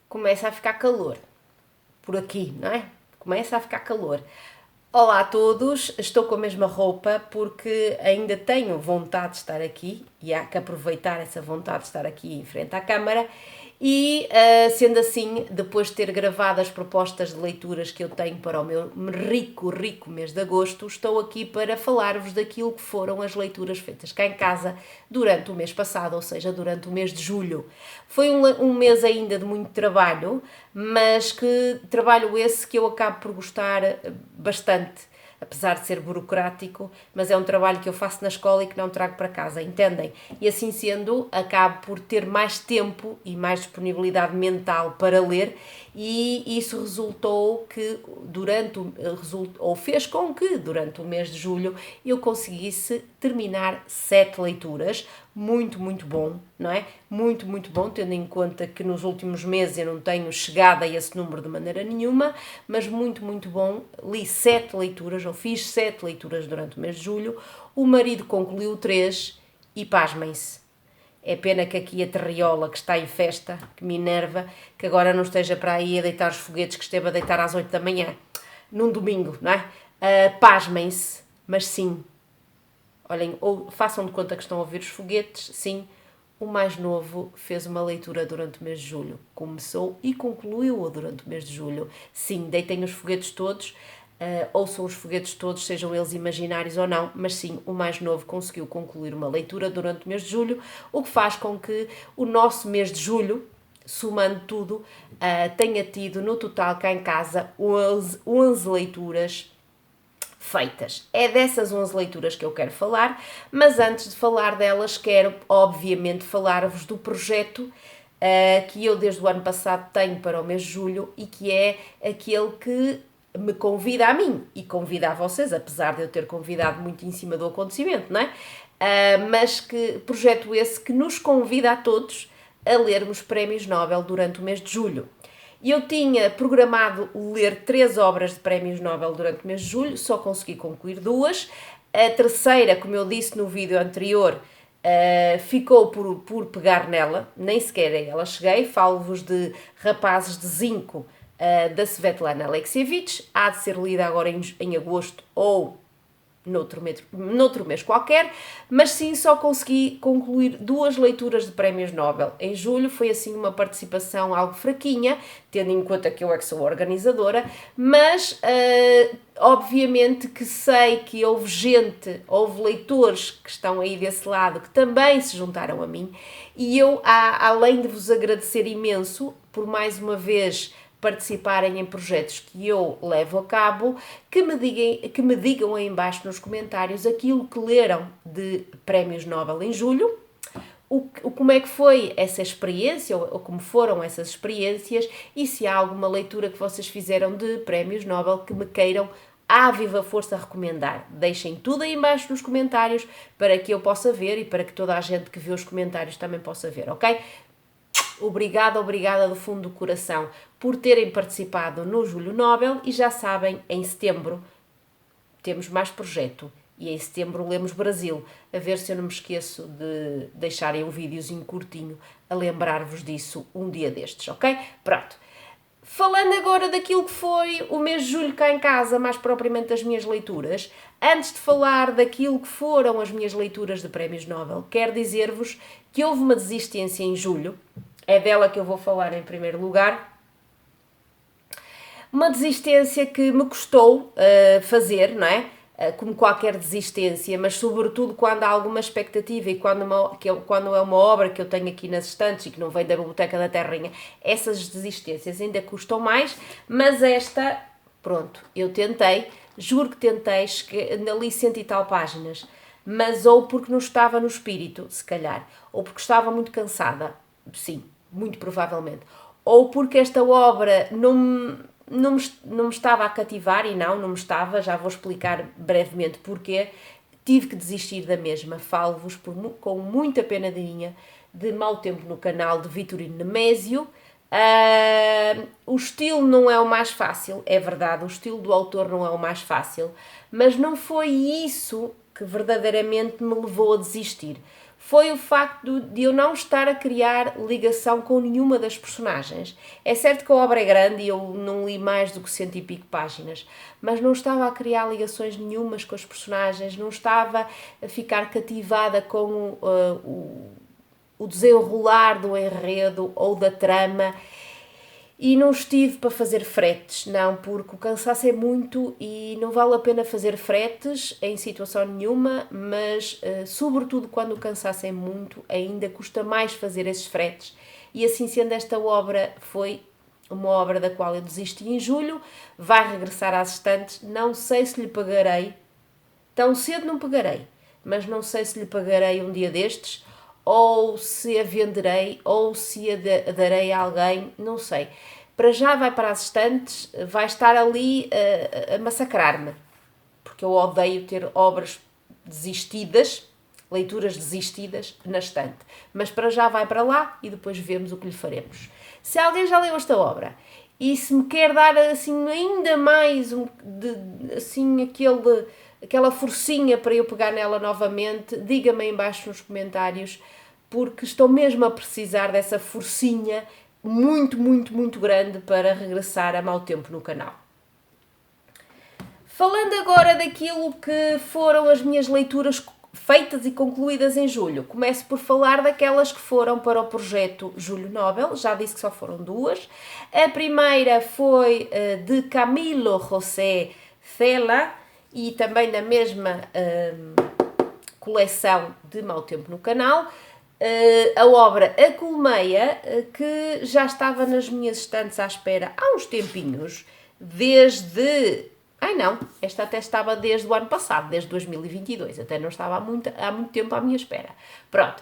começa a ficar calor. Por aqui, não é? Começa a ficar calor. Olá a todos, estou com a mesma roupa porque ainda tenho vontade de estar aqui e há que aproveitar essa vontade de estar aqui em frente à câmara e, sendo assim, depois de ter gravado as propostas de leituras que eu tenho para o meu rico mês de agosto, estou aqui para falar-vos daquilo que foram as leituras feitas cá em casa durante o mês passado, ou seja, durante o mês de julho. Foi um mês ainda de muito trabalho, mas que trabalho esse que eu acabo por gostar bastante, apesar de ser burocrático, mas é um trabalho que eu faço na escola e que não trago para casa, entendem? E assim sendo, acabo por ter mais tempo e mais disponibilidade mental para ler e isso resultou que fez com que durante o mês de julho eu conseguisse terminar 7 leituras, muito bom, não é? Muito bom, tendo em conta que nos últimos meses eu não tenho chegado a esse número de maneira nenhuma, mas muito bom. Li 7 leituras, ou fiz 7 leituras durante o mês de julho. O marido concluiu 3 e pasmem-se. É pena que aqui a terriola, que está em festa, que me enerva, que agora não esteja para aí a deitar os foguetes que esteve a deitar às 8 da manhã, num domingo, não é? Pasmem-se, mas sim. Olhem, ou façam de conta que estão a ouvir os foguetes, sim, o mais novo fez uma leitura durante o mês de julho. Começou e concluiu-a durante o mês de julho. Sim, deitem os foguetes todos, ouçam os foguetes todos, sejam eles imaginários ou não, mas sim, o mais novo conseguiu concluir uma leitura durante o mês de julho, o que faz com que o nosso mês de julho, somando tudo, tenha tido no total cá em casa 11 leituras feitas. É dessas 11 leituras que eu quero falar, mas antes de falar delas quero obviamente falar-vos do projeto que eu desde o ano passado tenho para o mês de julho e que é aquele que me convida a mim e convida a vocês, apesar de eu ter convidado muito em cima do acontecimento, não é? Mas que projeto esse que nos convida a todos a lermos prémios Nobel durante o mês de julho. Eu tinha programado ler 3 obras de prémios Nobel durante o mês de julho, só consegui concluir 2. A terceira, como eu disse no vídeo anterior, ficou por pegar nela, nem sequer a ela cheguei. Falo-vos de Rapazes de Zinco, da Svetlana Alexievich. Há de ser lida agora em agosto ou noutro mês qualquer, mas sim só consegui concluir 2 leituras de prémios Nobel. Em julho foi assim uma participação algo fraquinha, tendo em conta que eu é que sou organizadora, mas obviamente que sei que houve leitores que estão aí desse lado que também se juntaram a mim e eu, além de vos agradecer imenso por mais uma vez participarem em projetos que eu levo a cabo, que me digam aí embaixo nos comentários aquilo que leram de prémios Nobel em julho, como é que foi essa experiência, ou como foram essas experiências, e se há alguma leitura que vocês fizeram de prémios Nobel que me queiram à viva força recomendar. Deixem tudo aí embaixo nos comentários para que eu possa ver e para que toda a gente que vê os comentários também possa ver, ok? Obrigada do fundo do coração por terem participado no Julho Nobel e já sabem, em setembro temos mais projeto e em setembro lemos Brasil, a ver se eu não me esqueço de deixarem um videozinho curtinho a lembrar-vos disso um dia destes, ok? Pronto. Falando agora daquilo que foi o mês de julho cá em casa, mais propriamente das minhas leituras, antes de falar daquilo que foram as minhas leituras de prémios Nobel, quero dizer-vos que houve uma desistência em julho. É dela que eu vou falar em primeiro lugar. Uma desistência que me custou fazer, não é? Como qualquer desistência, mas sobretudo quando há alguma expectativa e quando é uma obra que eu tenho aqui nas estantes e que não vem da Biblioteca da Terrinha, essas desistências ainda custam mais, mas esta, pronto, eu tentei, juro que tentei, li 100 e tal páginas, mas ou porque não estava no espírito, se calhar, ou porque estava muito cansada, sim, muito provavelmente, ou porque esta obra não me estava a cativar e não me estava, já vou explicar brevemente porquê, tive que desistir da mesma. Falo-vos com muita pena de minha, de Mau Tempo no Canal, de Vitorino Nemésio. O estilo não é o mais fácil, é verdade, o estilo do autor não é o mais fácil, mas não foi isso que verdadeiramente me levou a desistir. foi o facto de eu não estar a criar ligação com nenhuma das personagens. É certo que a obra é grande e eu não li mais do que 100 e pico páginas, mas não estava a criar ligações nenhumas com as personagens, não estava a ficar cativada com o desenrolar do enredo ou da trama. E não estive para fazer fretes, não, porque o cansaço é muito e não vale a pena fazer fretes em situação nenhuma, mas sobretudo quando o cansaço é muito, ainda custa mais fazer esses fretes. E assim sendo, esta obra foi uma obra da qual eu desisti em julho, vai regressar às estantes, não sei se lhe pagarei, tão cedo não pagarei, mas não sei se lhe pagarei um dia destes, ou se a venderei, ou se a darei a alguém, não sei. Para já vai para as estantes, vai estar ali a massacrar-me, porque eu odeio ter obras desistidas, leituras desistidas na estante. Mas para já vai para lá e depois vemos o que lhe faremos. Se alguém já leu esta obra e se me quer dar assim ainda mais assim aquela forcinha para eu pegar nela novamente, diga-me aí em baixo nos comentários, porque estou mesmo a precisar dessa forcinha muito, muito, muito grande para regressar a mau tempo no canal. Falando agora daquilo que foram as minhas leituras feitas e concluídas em julho, começo por falar daquelas que foram para o projeto Júlio Nobel, já disse que só foram duas. A primeira foi de Camilo José Cela e também da mesma coleção de Mau Tempo no Canal. A obra A Colmeia, que já estava nas minhas estantes à espera há uns tempinhos, desde... Ai não, esta até estava desde o ano passado, desde 2022, até não estava há muito tempo à minha espera. Pronto,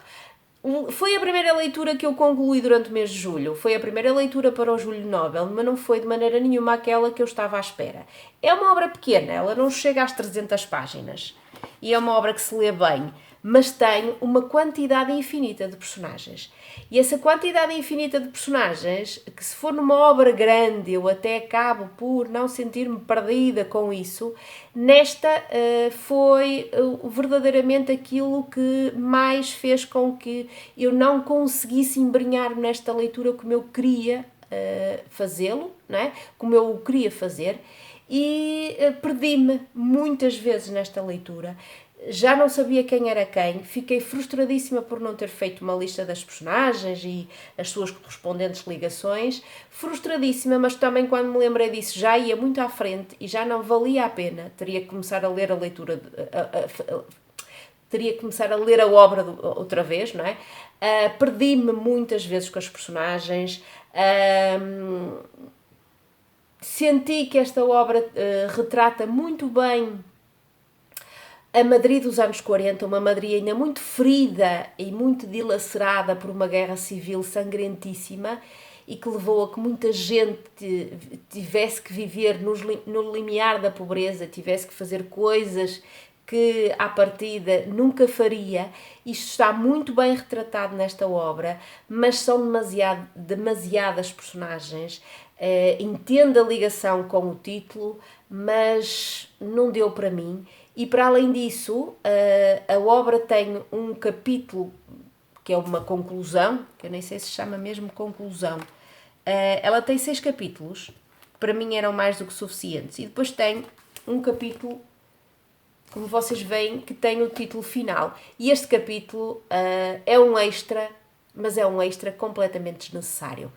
foi a primeira leitura que eu concluí durante o mês de julho, foi a primeira leitura para o Júlio Nobel, mas não foi de maneira nenhuma aquela que eu estava à espera. É uma obra pequena, ela não chega às 300 páginas, e é uma obra que se lê bem, mas tem uma quantidade infinita de personagens. E essa quantidade infinita de personagens, que se for numa obra grande eu até acabo por não sentir-me perdida com isso, nesta foi verdadeiramente aquilo que mais fez com que eu não conseguisse embrenhar-me nesta leitura como eu queria fazê-lo, não é? Como eu o queria fazer, e perdi-me muitas vezes nesta leitura. Já não sabia quem era quem, fiquei frustradíssima por não ter feito uma lista das personagens e as suas correspondentes ligações, frustradíssima, mas também quando me lembrei disso já ia muito à frente e já não valia a pena, teria que começar a ler a leitura, teria que começar a ler a obra outra vez, não é? Perdi-me muitas vezes com as personagens, senti que esta obra retrata muito bem a Madrid dos anos 40, uma Madrid ainda muito ferida e muito dilacerada por uma guerra civil sangrentíssima e que levou a que muita gente tivesse que viver no limiar da pobreza, tivesse que fazer coisas que à partida nunca faria. Isto está muito bem retratado nesta obra, mas são demasiadas personagens. Entendo a ligação com o título, mas não deu para mim. E para além disso, a obra tem um capítulo que é uma conclusão, que eu nem sei se chama mesmo conclusão. Ela tem 6 capítulos, que para mim eram mais do que suficientes. E depois tem um capítulo, como vocês veem, que tem o título final. E este capítulo é um extra, mas é um extra completamente desnecessário.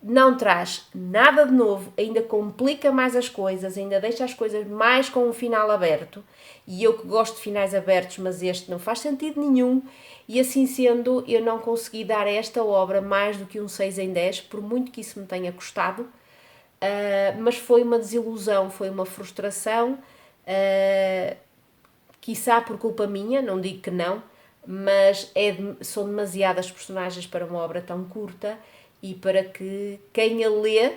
Não traz nada de novo, ainda complica mais as coisas, ainda deixa as coisas mais com um final aberto. E eu que gosto de finais abertos, mas este não faz sentido nenhum. E assim sendo, eu não consegui dar a esta obra mais do que um 6 em 10, por muito que isso me tenha custado. Mas foi uma desilusão, foi uma frustração, quiçá por culpa minha, não digo que não, mas são demasiadas personagens para uma obra tão curta e para que quem a lê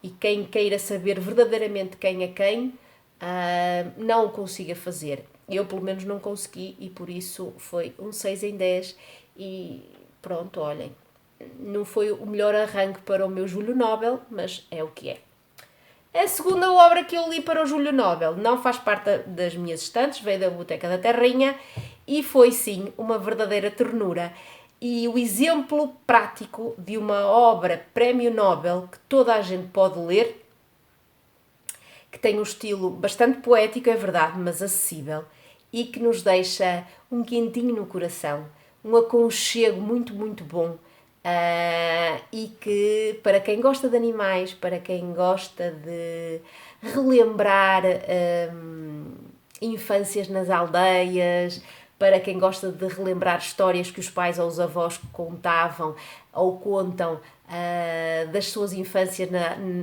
e quem queira saber verdadeiramente quem é quem, não o consiga fazer. Eu pelo menos não consegui e por isso foi um 6 em 10 e pronto, olhem, não foi o melhor arranque para o meu Júlio Nobel, mas é o que é. A segunda obra que eu li para o Júlio Nobel não faz parte das minhas estantes, veio da Biblioteca da Terrinha e foi sim uma verdadeira ternura. E o exemplo prático de uma obra Prémio Nobel que toda a gente pode ler, que tem um estilo bastante poético, é verdade, mas acessível, e que nos deixa um quentinho no coração, um aconchego muito, muito bom. E que, para quem gosta de animais, para quem gosta de relembrar infâncias nas aldeias, para quem gosta de relembrar histórias que os pais ou os avós contavam ou contam das suas infâncias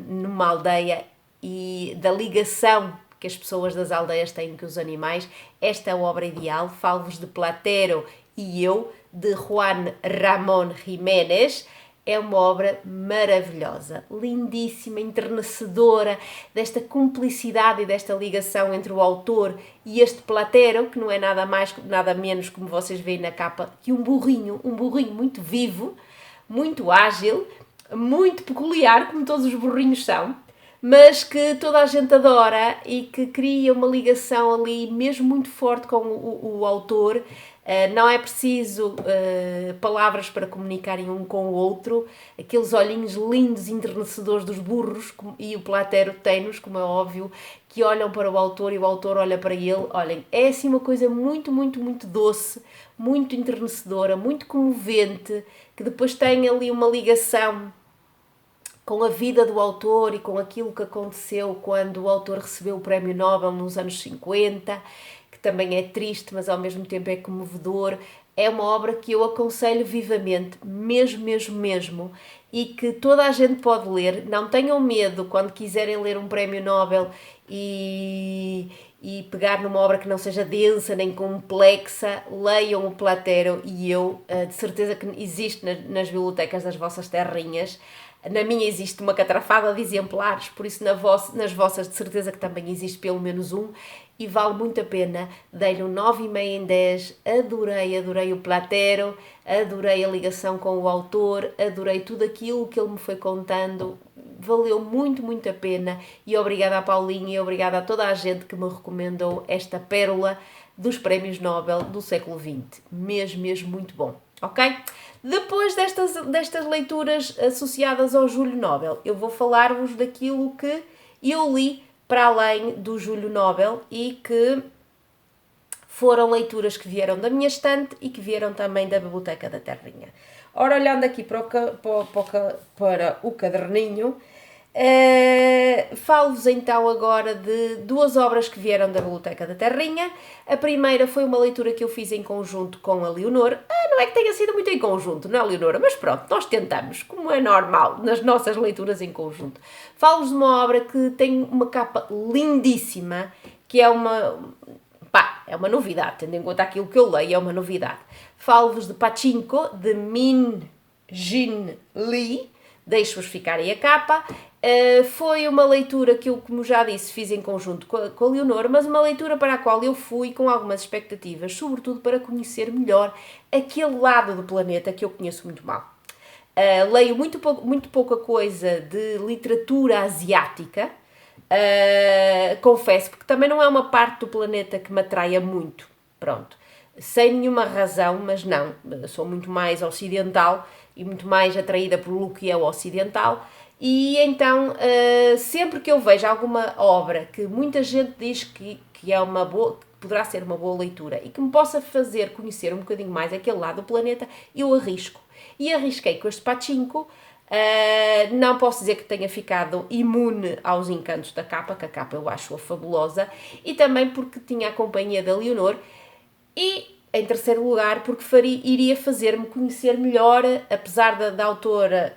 numa aldeia e da ligação que as pessoas das aldeias têm com os animais, esta é a obra ideal. Falo-vos de Platero e eu, de Juan Ramón Jiménez. É uma obra maravilhosa, lindíssima, enternecedora, desta cumplicidade e desta ligação entre o autor e este Platero, que não é nada mais, nada menos, como vocês veem na capa, que um burrinho muito vivo, muito ágil, muito peculiar, como todos os burrinhos são, mas que toda a gente adora e que cria uma ligação ali mesmo muito forte com o autor. Não é preciso palavras para comunicarem um com o outro, aqueles olhinhos lindos e enternecedores dos burros, e o Platero tem-nos, como é óbvio, que olham para o autor e o autor olha para ele. Olhem, é assim uma coisa muito, muito, muito doce, muito enternecedora, muito comovente, que depois tem ali uma ligação com a vida do autor e com aquilo que aconteceu quando o autor recebeu o Prémio Nobel nos anos 50, que também é triste, mas ao mesmo tempo é comovedor. É uma obra que eu aconselho vivamente, mesmo, mesmo, mesmo, e que toda a gente pode ler. Não tenham medo quando quiserem ler um Prémio Nobel e pegar numa obra que não seja densa nem complexa. Leiam o Platero e eu, de certeza que existe nas bibliotecas das vossas terrinhas. Na minha existe uma catrafada de exemplares, por isso nas vossas de certeza que também existe pelo menos um, e vale muito a pena. Dei-lhe um 9,5 em 10, adorei o Platero, adorei a ligação com o autor, adorei tudo aquilo que ele me foi contando, valeu muito, muito a pena, e obrigada à Paulinha e obrigada a toda a gente que me recomendou esta pérola dos prémios Nobel do século XX, mesmo, mesmo muito bom, ok? Depois destas leituras associadas ao Júlio Nobel, eu vou falar-vos daquilo que eu li para além do Júlio Nobel e que foram leituras que vieram da minha estante e que vieram também da Biblioteca da Terrinha. Ora, olhando aqui para o caderninho, falo-vos então agora de duas obras que vieram da Biblioteca da Terrinha. A primeira foi uma leitura que eu fiz em conjunto com a Leonor. Não é que tenha sido muito em conjunto, não é, Leonora? Mas pronto, nós tentamos, como é normal nas nossas leituras em conjunto. Falo-vos de uma obra que tem uma capa lindíssima, que é uma novidade, tendo em conta aquilo que eu leio, é uma novidade. Falo-vos de Pachinko, de Min Jin Lee. Deixo-vos ficar aí a capa. Foi uma leitura que eu, como já disse, fiz em conjunto com a Leonor, mas uma leitura para a qual eu fui com algumas expectativas, sobretudo para conhecer melhor aquele lado do planeta que eu conheço muito mal. Leio muito pouca coisa de literatura asiática, confesso, porque também não é uma parte do planeta que me atraia muito, pronto, sem nenhuma razão, mas não, sou muito mais ocidental e muito mais atraída pelo que é o ocidental. E então, sempre que eu vejo alguma obra que muita gente diz que é uma boa, que poderá ser uma boa leitura e que me possa fazer conhecer um bocadinho mais aquele lado do planeta, eu arrisco. E arrisquei com este Pachinko. Não posso dizer que tenha ficado imune aos encantos da capa, que a capa eu acho-a fabulosa, e também porque tinha a companhia da Leonor, e em terceiro lugar porque iria fazer-me conhecer melhor, apesar da autora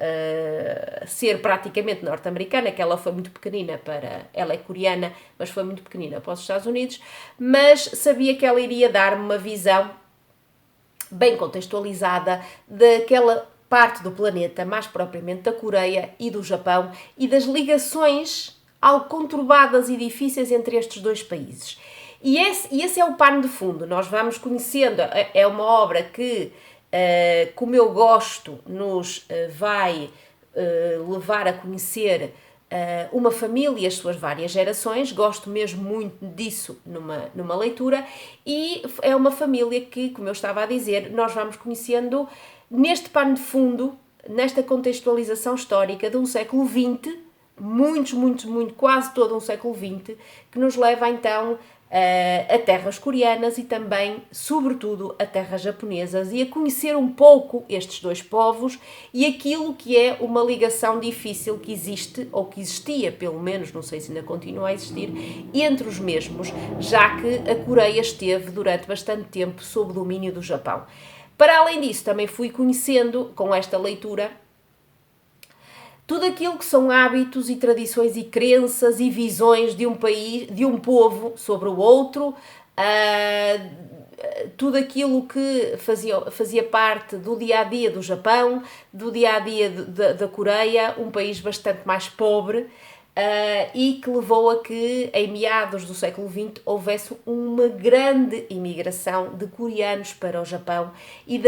ser praticamente norte-americana, que ela foi muito pequenina ela é coreana, mas foi muito pequenina para os Estados Unidos, mas sabia que ela iria dar-me uma visão bem contextualizada daquela parte do planeta, mais propriamente da Coreia e do Japão, e das ligações algo conturbadas e difíceis entre estes dois países. E esse é o pano de fundo. Nós vamos conhecendo, é uma obra que, como eu gosto, nos vai levar a conhecer uma família e as suas várias gerações, gosto mesmo muito disso numa leitura, e é uma família que, como eu estava a dizer, nós vamos conhecendo neste pano de fundo, nesta contextualização histórica de um século XX, quase todo um século XX, que nos leva então a terras coreanas e também, sobretudo, a terras japonesas, e a conhecer um pouco estes dois povos e aquilo que é uma ligação difícil que existe, ou que existia pelo menos, não sei se ainda continua a existir, entre os mesmos, já que a Coreia esteve durante bastante tempo sob domínio do Japão. Para além disso, também fui conhecendo, com esta leitura, tudo aquilo que são hábitos e tradições e crenças e visões de um país, de um povo sobre o outro, tudo aquilo que fazia parte do dia-a-dia do Japão, do dia-a-dia da Coreia, um país bastante mais pobre, e que levou a que, em meados do século XX, houvesse uma grande imigração de coreanos para o Japão e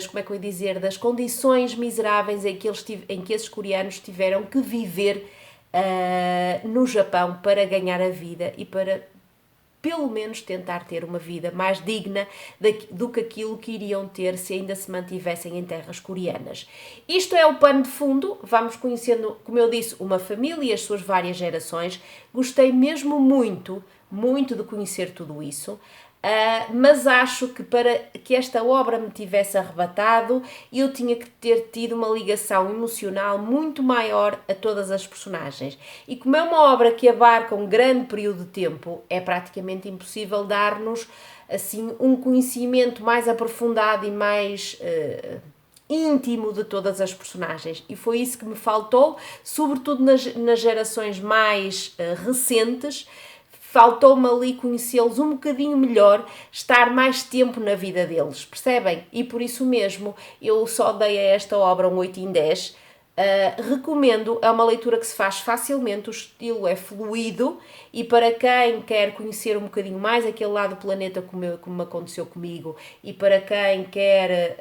como é que eu ia dizer, das condições miseráveis em que esses coreanos tiveram que viver no Japão para ganhar a vida e para pelo menos tentar ter uma vida mais digna do que aquilo que iriam ter se ainda se mantivessem em terras coreanas. Isto é o pano de fundo, vamos conhecendo, como eu disse, uma família e as suas várias gerações. Gostei mesmo muito de conhecer tudo isso. Mas acho que para que esta obra me tivesse arrebatado, eu tinha que ter tido uma ligação emocional muito maior a todas as personagens. E como é uma obra que abarca um grande período de tempo, é praticamente impossível dar-nos assim um conhecimento mais aprofundado e mais íntimo de todas as personagens. E foi isso que me faltou, sobretudo nas gerações mais recentes. Faltou-me ali conhecê-los um bocadinho melhor, estar mais tempo na vida deles, percebem? E por isso mesmo eu só dei a esta obra um 8 em 10. Recomendo, é uma leitura que se faz facilmente, o estilo é fluido e para quem quer conhecer um bocadinho mais aquele lado do planeta como aconteceu comigo e para quem quer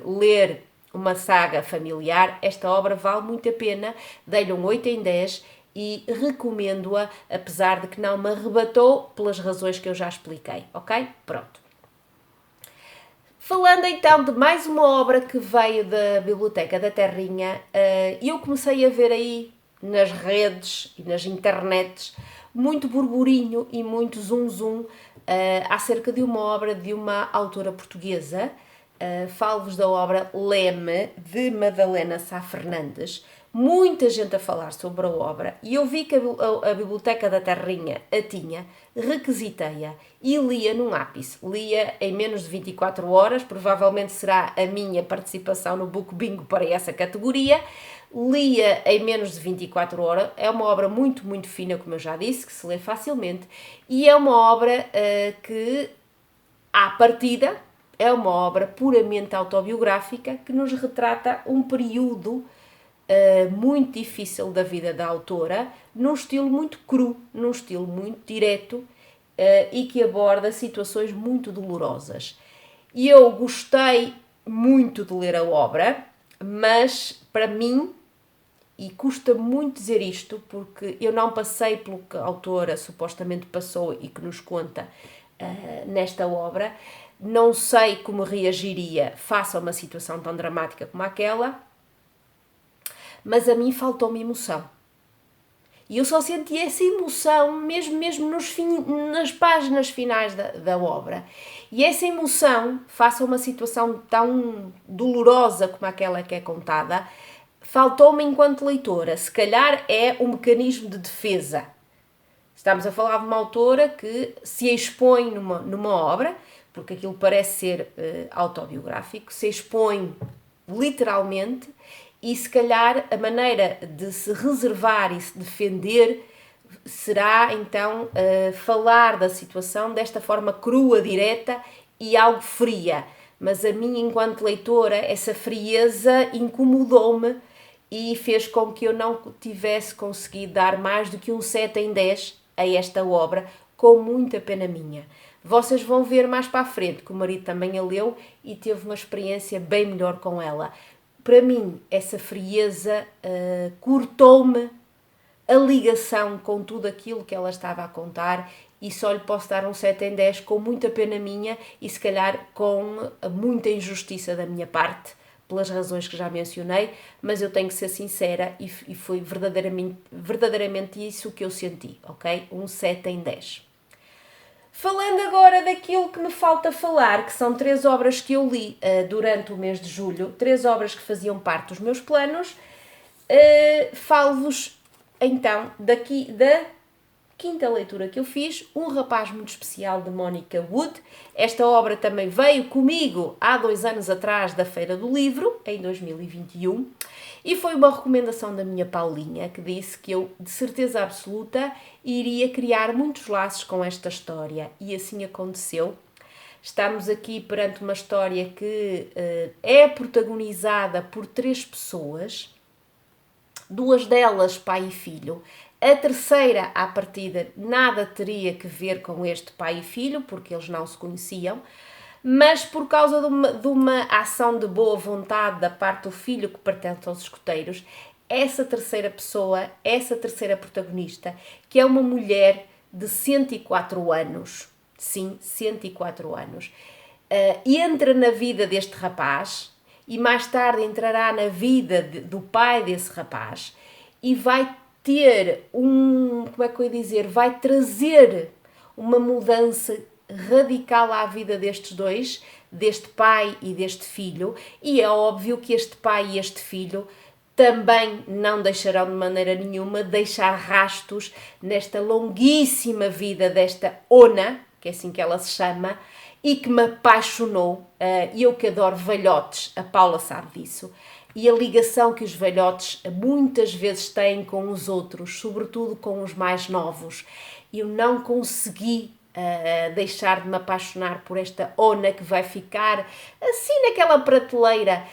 ler uma saga familiar, esta obra vale muito a pena, dei-lhe um 8 em 10 e recomendo-a, apesar de que não me arrebatou pelas razões que eu já expliquei, ok? Pronto. Falando então de mais uma obra que veio da Biblioteca da Terrinha, eu comecei a ver aí nas redes e nas internets muito burburinho e muito zum acerca de uma obra de uma autora portuguesa. Falo-vos da obra Leme, de Madalena Sá Fernandes. Muita gente a falar sobre a obra e eu vi que a Biblioteca da Terrinha a tinha, requisitei-a e lia num ápice. Lia em menos de 24 horas, provavelmente será a minha participação no Book Bingo para essa categoria. Lia em menos de 24 horas, é uma obra muito fina, como eu já disse, que se lê facilmente e é uma obra que, à partida, é uma obra puramente autobiográfica que nos retrata um período muito difícil da vida da autora, num estilo muito cru, num estilo muito direto e que aborda situações muito dolorosas. E eu gostei muito de ler a obra, mas para mim, e custa muito dizer isto, porque eu não passei pelo que a autora supostamente passou e que nos conta nesta obra, não sei como reagiria face a uma situação tão dramática como aquela, mas a mim faltou-me emoção. E eu só senti essa emoção mesmo nas páginas finais da obra. E essa emoção, face a uma situação tão dolorosa como aquela que é contada, faltou-me enquanto leitora. Se calhar é um mecanismo de defesa. Estamos a falar de uma autora que se expõe numa obra, porque aquilo parece ser autobiográfico, se expõe literalmente. E se calhar a maneira de se reservar e se defender será então falar da situação desta forma crua, direta e algo fria. Mas a mim, enquanto leitora, essa frieza incomodou-me e fez com que eu não tivesse conseguido dar mais do que um 7 em 10 a esta obra, com muita pena minha. Vocês vão ver mais para a frente que o marido também a leu e teve uma experiência bem melhor com ela. Para mim, essa frieza cortou-me a ligação com tudo aquilo que ela estava a contar, e só lhe posso dar um 7 em 10 com muita pena minha e se calhar com muita injustiça da minha parte, pelas razões que já mencionei, mas eu tenho que ser sincera e foi verdadeiramente isso que eu senti, ok? Um 7 em 10. Falando agora daquilo que me falta falar, que são 3 obras que eu li durante o mês de julho, 3 obras que faziam parte dos meus planos, falo-vos então daqui da quinta leitura que eu fiz, Um Rapaz Muito Especial, de Monica Wood. Esta obra também veio comigo há 2 anos atrás da Feira do Livro, em 2021, e foi uma recomendação da minha Paulinha, que disse que eu, de certeza absoluta, iria criar muitos laços com esta história, e assim aconteceu. Estamos aqui perante uma história que é protagonizada por 3 pessoas, 2 delas pai e filho. A terceira, à partida, nada teria que ver com este pai e filho, porque eles não se conheciam, mas por causa de uma ação de boa vontade da parte do filho que pertence aos escoteiros, essa terceira pessoa, essa terceira protagonista, que é uma mulher de 104 anos, sim, 104 anos, entra na vida deste rapaz e mais tarde entrará na vida do pai desse rapaz e vai ter como é que eu ia dizer, vai trazer uma mudança radical à vida destes dois, deste pai e deste filho, e é óbvio que este pai e este filho também não deixarão de maneira nenhuma deixar rastros nesta longuíssima vida desta Ona, que é assim que ela se chama, e que me apaixonou, e eu que adoro velhotes, a Paula sabe disso, e a ligação que os velhotes muitas vezes têm com os outros, sobretudo com os mais novos. Eu não consegui deixar de me apaixonar por esta Ona, que vai ficar assim naquela prateleira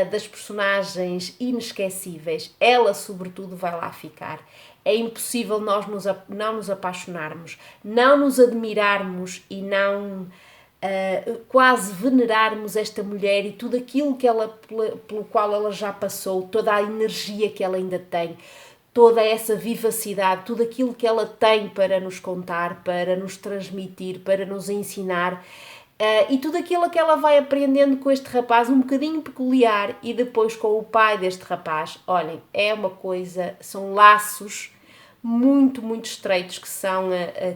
das personagens inesquecíveis. Ela, sobretudo, vai lá ficar. É impossível nós não nos apaixonarmos, não nos admirarmos e não quase venerarmos esta mulher e tudo aquilo que ela, pelo qual ela já passou, toda a energia que ela ainda tem, toda essa vivacidade, tudo aquilo que ela tem para nos contar, para nos transmitir, para nos ensinar, e tudo aquilo que ela vai aprendendo com este rapaz um bocadinho peculiar e depois com o pai deste rapaz. Olhem, é uma coisa, são laços muito, muito estreitos que são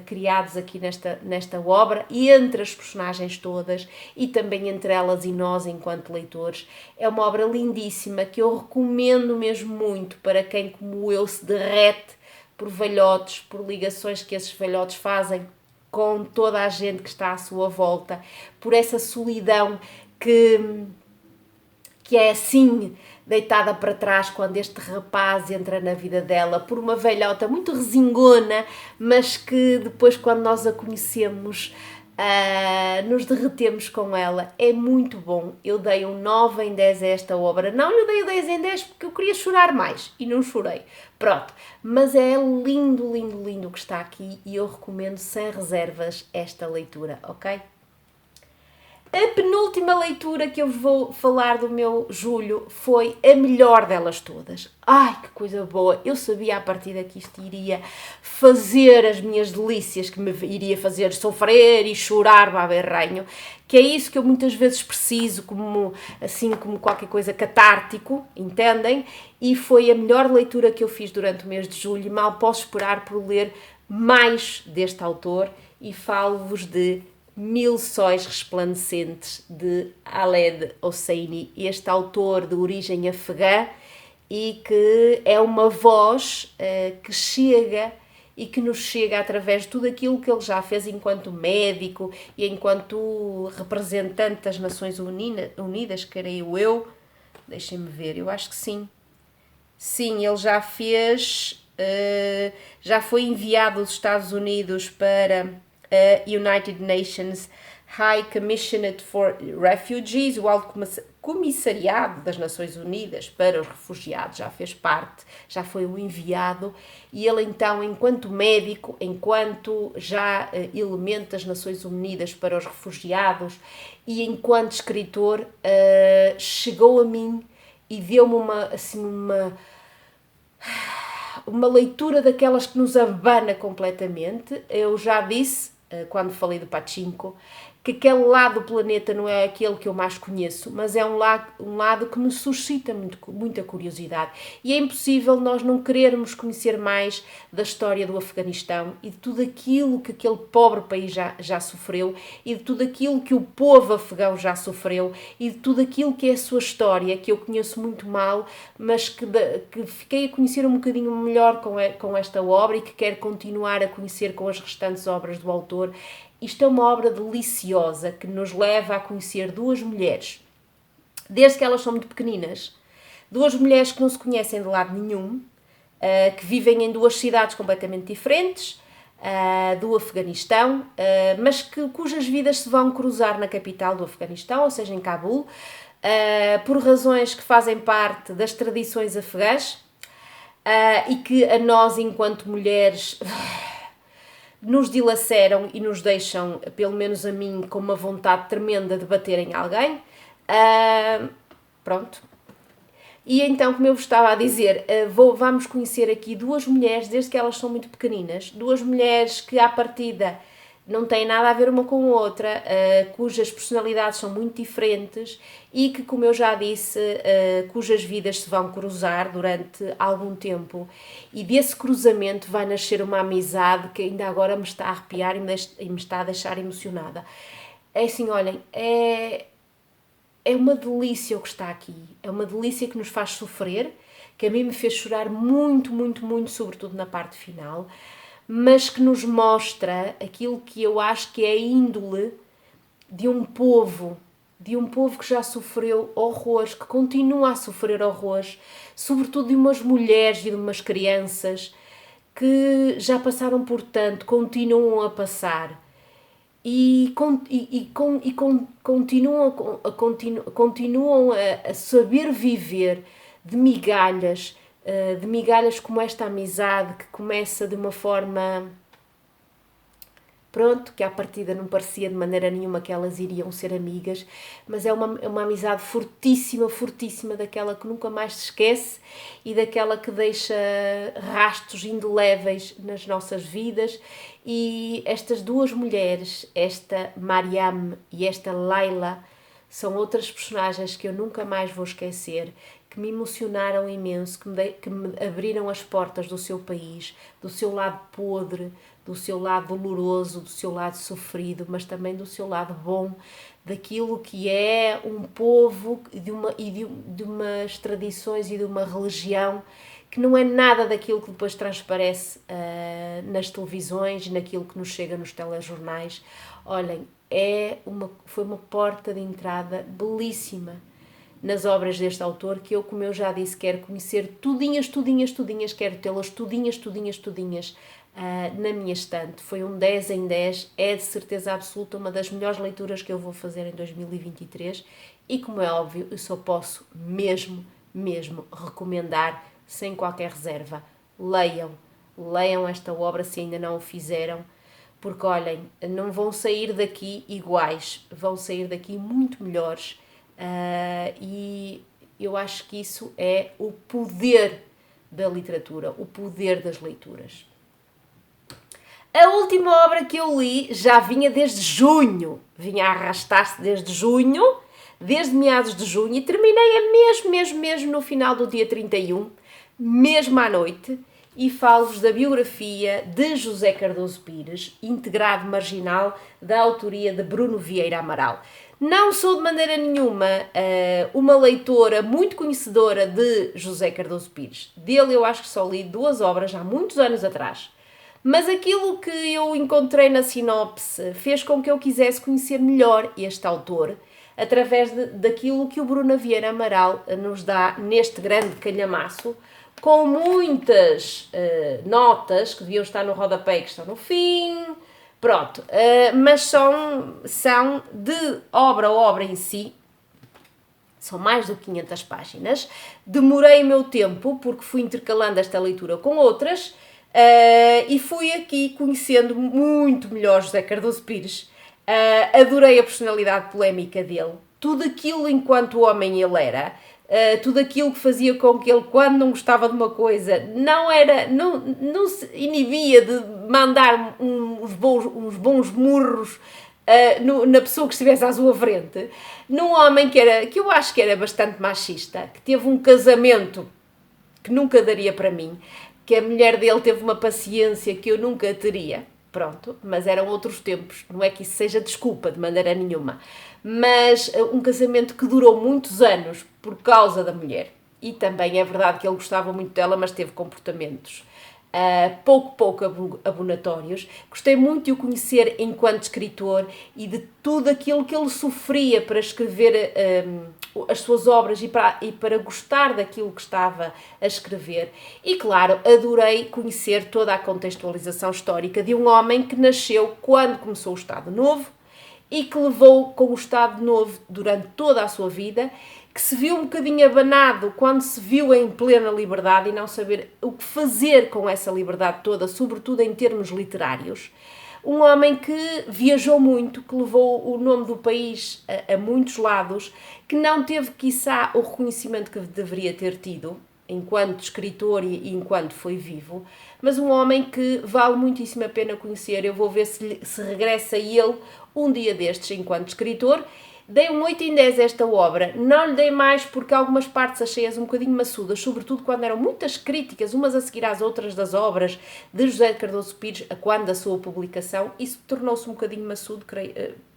criados aqui nesta obra, e entre as personagens todas e também entre elas e nós enquanto leitores. É uma obra lindíssima que eu recomendo mesmo muito para quem, como eu, se derrete por velhotes, por ligações que esses velhotes fazem com toda a gente que está à sua volta, por essa solidão que é assim deitada para trás quando este rapaz entra na vida dela, por uma velhota muito resingona, mas que depois, quando nós a conhecemos, nos derretemos com ela. É muito bom. Eu dei um 9 em 10 a esta obra. Não lhe dei o 10 em 10 porque eu queria chorar mais e não chorei. Pronto. Mas é lindo, lindo, lindo o que está aqui e eu recomendo sem reservas esta leitura, ok? A penúltima leitura que eu vou falar do meu julho foi a melhor delas todas. Ai, que coisa boa! Eu sabia a partir daqui isto iria fazer as minhas delícias, que me iria fazer sofrer e chorar baberranho, que é isso que eu muitas vezes preciso, como qualquer coisa catártico, entendem? E foi a melhor leitura que eu fiz durante o mês de julho e mal posso esperar por ler mais deste autor e falo-vos de Mil Sóis Resplandecentes, de Khaled Hosseini, este autor de origem afegã e que é uma voz que chega e que nos chega através de tudo aquilo que ele já fez enquanto médico e enquanto representante das Nações Unidas, creio eu. Deixem-me ver, eu acho que sim. Sim, ele já fez, já foi enviado aos Estados Unidos para United Nations High Commissioner for Refugees, o Alto Comissariado das Nações Unidas para os Refugiados, já fez parte, já foi um enviado, e ele então, enquanto médico, enquanto já elemento das Nações Unidas para os Refugiados e enquanto escritor, chegou a mim e deu-me uma leitura daquelas que nos abana completamente. Eu já disse, quando falei do Pachinko, que aquele lado do planeta não é aquele que eu mais conheço, mas é um lado que nos suscita muita curiosidade. E é impossível nós não querermos conhecer mais da história do Afeganistão e de tudo aquilo que aquele pobre país já sofreu e de tudo aquilo que o povo afegão já sofreu e de tudo aquilo que é a sua história, que eu conheço muito mal, mas que fiquei a conhecer um bocadinho melhor com esta obra e que quero continuar a conhecer com as restantes obras do autor. Isto é uma obra deliciosa que nos leva a conhecer duas mulheres, desde que elas são muito pequeninas, duas mulheres que não se conhecem de lado nenhum, que vivem em duas cidades completamente diferentes do Afeganistão, mas cujas vidas se vão cruzar na capital do Afeganistão, ou seja, em Cabul, por razões que fazem parte das tradições afegãs e que a nós, enquanto mulheres, nos dilaceram e nos deixam, pelo menos a mim, com uma vontade tremenda de bater em alguém. Pronto. E então, como eu vos estava a dizer, vamos conhecer aqui duas mulheres, desde que elas são muito pequeninas, duas mulheres que à partida não têm nada a ver uma com a outra, cujas personalidades são muito diferentes e que, como eu já disse, cujas vidas se vão cruzar durante algum tempo. E desse cruzamento vai nascer uma amizade que ainda agora me está a arrepiar e me está a deixar emocionada. É assim, olhem, é uma delícia o que está aqui, é uma delícia que nos faz sofrer, que a mim me fez chorar muito, muito, muito, sobretudo na parte final, mas que nos mostra aquilo que eu acho que é a índole de um povo que já sofreu horrores, que continua a sofrer horrores, sobretudo de umas mulheres e de umas crianças que já passaram por tanto, continuam a passar e continuam a saber viver de migalhas como esta amizade que começa de uma forma, pronto, que à partida não parecia de maneira nenhuma que elas iriam ser amigas, mas é uma amizade fortíssima, fortíssima, daquela que nunca mais se esquece e daquela que deixa rastros indeléveis nas nossas vidas. E estas duas mulheres, esta Mariam e esta Laila, são outras personagens que eu nunca mais vou esquecer, que me emocionaram imenso, que me abriram as portas do seu país, do seu lado podre, do seu lado doloroso, do seu lado sofrido, mas também do seu lado bom, daquilo que é um povo de umas tradições e de uma religião que não é nada daquilo que depois transparece nas televisões e naquilo que nos chega nos telejornais. Olhem, foi uma porta de entrada belíssima nas obras deste autor, que eu, como eu já disse, quero conhecer tudinhas, quero tê-las tudinhas na minha estante. Foi um 10 em 10, é de certeza absoluta uma das melhores leituras que eu vou fazer em 2023 e, como é óbvio, eu só posso mesmo recomendar sem qualquer reserva. Leiam esta obra se ainda não o fizeram, porque olhem, não vão sair daqui iguais, vão sair daqui muito melhores. E eu acho que isso é o poder da literatura, o poder das leituras. A última obra que eu li já vinha desde junho, vinha a arrastar-se desde meados de junho, e terminei-a mesmo no final do dia 31, mesmo à noite, e falo-vos da biografia de José Cardoso Pires, Integrado Marginal, da autoria de Bruno Vieira Amaral. Não sou de maneira nenhuma uma leitora muito conhecedora de José Cardoso Pires. Dele eu acho que só li 2 obras há muitos anos atrás. Mas aquilo que eu encontrei na sinopse fez com que eu quisesse conhecer melhor este autor, através daquilo que o Bruno Vieira Amaral nos dá neste grande calhamaço, com muitas notas que deviam estar no rodapé e que estão no fim. Pronto, mas são de obra a obra em si, são mais de 500 páginas. Demorei o meu tempo porque fui intercalando esta leitura com outras e fui aqui conhecendo muito melhor José Cardoso Pires. Adorei a personalidade polémica dele, tudo aquilo enquanto homem ele era, tudo aquilo que fazia com que ele, quando não gostava de uma coisa, não se inibia de mandar uns bons murros na pessoa que estivesse à sua frente, num homem que eu acho que era bastante machista, que teve um casamento que nunca daria para mim, que a mulher dele teve uma paciência que eu nunca teria. Pronto, mas eram outros tempos, não é que isso seja desculpa de maneira nenhuma, mas um casamento que durou muitos anos por causa da mulher. E também é verdade que ele gostava muito dela, mas teve comportamentos pouco abonatórios. Gostei muito de o conhecer enquanto escritor e de tudo aquilo que ele sofria para escrever as suas obras e para gostar daquilo que estava a escrever. E claro, adorei conhecer toda a contextualização histórica de um homem que nasceu quando começou o Estado Novo e que levou com o Estado Novo durante toda a sua vida, que se viu um bocadinho abanado quando se viu em plena liberdade e não saber o que fazer com essa liberdade toda, sobretudo em termos literários. Um homem que viajou muito, que levou o nome do país a muitos lados, que não teve, quiçá, o reconhecimento que deveria ter tido, enquanto escritor e enquanto foi vivo, mas um homem que vale muitíssimo a pena conhecer. Eu vou ver se regressa ele um dia destes enquanto escritor. Dei um 8 em 10 a esta obra, não lhe dei mais porque algumas partes achei-as um bocadinho maçudas, sobretudo quando eram muitas críticas, umas a seguir às outras, das obras de José de Cardoso Pires, a quando da sua publicação. Isso tornou-se um bocadinho maçudo,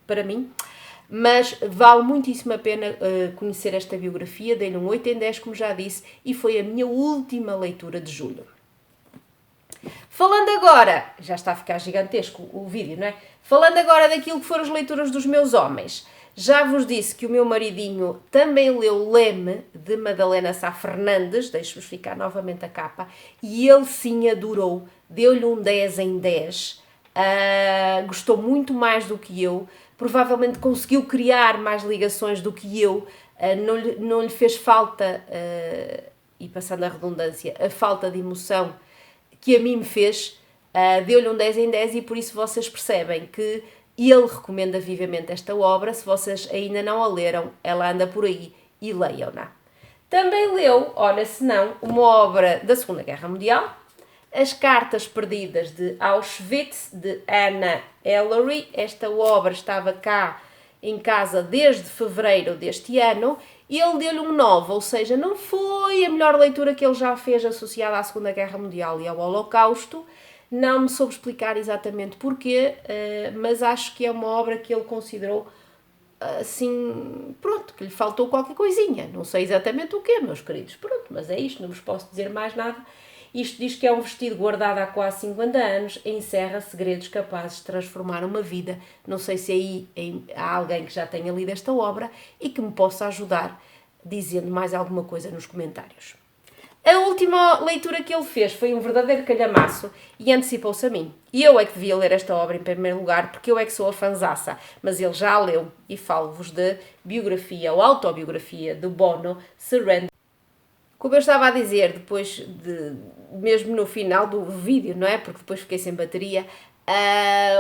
para mim, mas vale muitíssimo a pena conhecer esta biografia. Dei-lhe um 8 em 10, como já disse, e foi a minha última leitura de julho. Falando agora, já está a ficar gigantesco o vídeo, não é? Falando agora daquilo que foram as leituras dos meus homens. Já vos disse que o meu maridinho também leu Leme, de Madalena Sá Fernandes, deixo-vos ficar novamente a capa, e ele sim adorou, deu-lhe um 10 em 10, gostou muito mais do que eu, provavelmente conseguiu criar mais ligações do que eu, não lhe fez falta, e passando a redundância, a falta de emoção que a mim me fez, deu-lhe um 10 em 10 e por isso vocês percebem que ele recomenda vivamente esta obra. Se vocês ainda não a leram, ela anda por aí e leiam-na. Também leu, olha se não, uma obra da Segunda Guerra Mundial, As Cartas Perdidas de Auschwitz, de Anna Ellery. Esta obra estava cá em casa desde fevereiro deste ano e ele deu-lhe um 9, ou seja, não foi a melhor leitura que ele já fez associada à Segunda Guerra Mundial e ao Holocausto. Não me soube explicar exatamente porquê, mas acho que é uma obra que ele considerou assim, pronto, que lhe faltou qualquer coisinha. Não sei exatamente o quê, meus queridos, pronto, mas é isto, não vos posso dizer mais nada. Isto diz que é um vestido guardado há quase 50 anos, encerra segredos capazes de transformar uma vida. Não sei se aí há alguém que já tenha lido esta obra e que me possa ajudar dizendo mais alguma coisa nos comentários. A última leitura que ele fez foi um verdadeiro calhamaço e antecipou-se a mim. E eu é que devia ler esta obra em primeiro lugar, porque eu é que sou a fanzaça, mas ele já a leu e falo-vos de biografia ou autobiografia de Bono, Surrender. Como eu estava a dizer, mesmo no final do vídeo, não é? Porque depois fiquei sem bateria,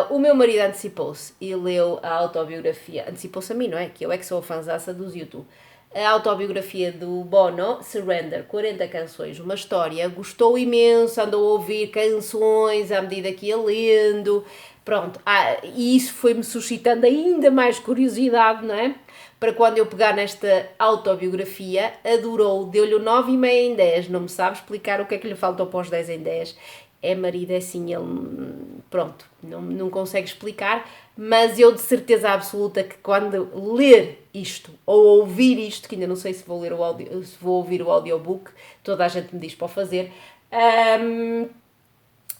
o meu marido antecipou-se e leu a autobiografia, antecipou-se a mim, não é? Que eu é que sou a fanzaça dos YouTube. A autobiografia do Bono, Surrender, 40 canções, uma história, gostou imenso, andou a ouvir canções à medida que ia lendo, pronto, e isso foi-me suscitando ainda mais curiosidade, não é? Para quando eu pegar nesta autobiografia, adorou, deu-lhe o 9,5 em 10, não me sabe explicar o que é que lhe faltou para os 10 em 10, é marido, é assim, ele, pronto, não consegue explicar, mas eu de certeza absoluta que quando ler isto, ou ouvir isto, que ainda não sei se vou ouvir o audiobook, toda a gente me diz para o fazer,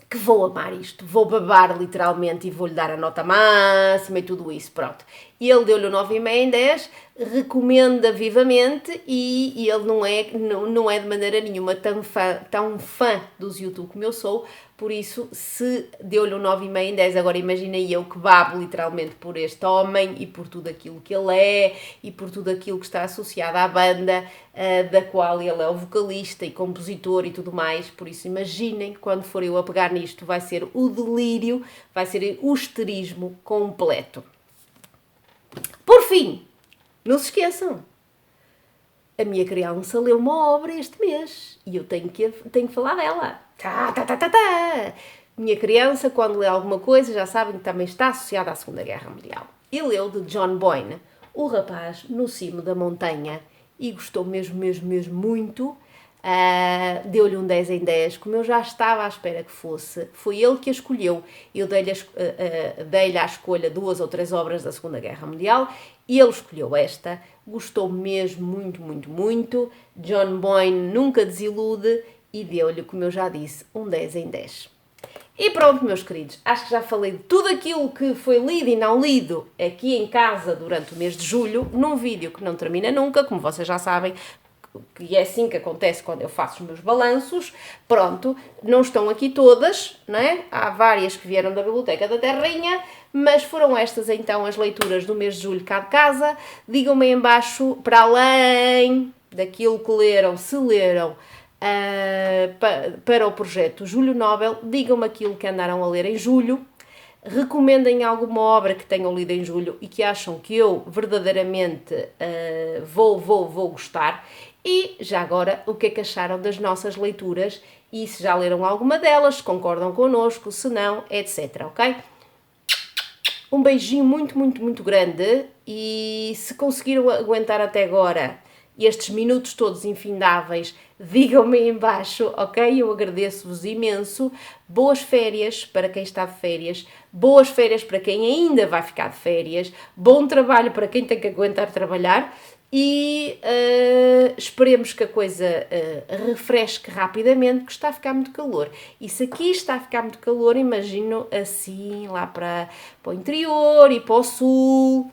que vou amar isto, vou babar literalmente e vou-lhe dar a nota máxima e tudo isso, pronto. E ele deu-lhe o 9,5 em 10, recomenda vivamente e ele não é de maneira nenhuma tão fã dos YouTube como eu sou, por isso se deu-lhe um 9,5 em 10, agora imaginei eu que babo literalmente por este homem e por tudo aquilo que ele é e por tudo aquilo que está associado à banda da qual ele é o vocalista e compositor e tudo mais, por isso imaginem quando for eu a pegar nisto, vai ser o delírio, vai ser o histerismo completo. Por fim, não se esqueçam, A minha criança leu uma obra este mês e eu tenho que falar dela. Tá, tá, tá, tá, tá. Minha criança, quando lê alguma coisa, já sabem que também está associada à Segunda Guerra Mundial. E leu de John Boyne, O Rapaz no Cimo da Montanha, e gostou mesmo, mesmo, mesmo muito. Deu-lhe um 10 em 10, como eu já estava à espera que fosse. Foi ele que a escolheu. Eu dei-lhe à escolha 2 ou 3 obras da Segunda Guerra Mundial e ele escolheu esta. Gostou mesmo muito, muito, muito. John Boyne nunca desilude e deu-lhe, como eu já disse, um 10 em 10. E pronto, meus queridos, acho que já falei de tudo aquilo que foi lido e não lido aqui em casa durante o mês de julho, num vídeo que não termina nunca, como vocês já sabem, que é assim que acontece quando eu faço os meus balanços. Pronto, não estão aqui todas, não é? Há várias que vieram da Biblioteca da Terrinha, mas foram estas então as leituras do mês de julho cá de casa. Digam-me aí em baixo, para além daquilo que leram, se leram, para o projeto Julho Nobel, digam-me aquilo que andaram a ler em julho, recomendem alguma obra que tenham lido em julho e que acham que eu verdadeiramente vou gostar, e já agora o que é que acharam das nossas leituras e se já leram alguma delas, se concordam connosco, se não, etc, ok? Um beijinho muito, muito, muito grande e se conseguiram aguentar até agora estes minutos todos infindáveis, digam-me aí em baixo, ok? Eu agradeço-vos imenso. Boas férias para quem está de férias, boas férias para quem ainda vai ficar de férias, bom trabalho para quem tem que aguentar trabalhar e esperemos que a coisa refresque rapidamente, que está a ficar muito calor. E se aqui está a ficar muito calor, imagino assim lá para o interior e para o sul,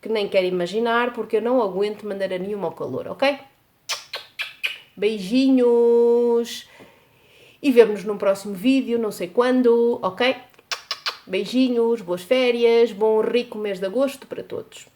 que nem quero imaginar, porque eu não aguento de maneira nenhuma ao calor, ok? Beijinhos! E vemo-nos num próximo vídeo, não sei quando, ok? Beijinhos, boas férias, bom rico mês de agosto para todos.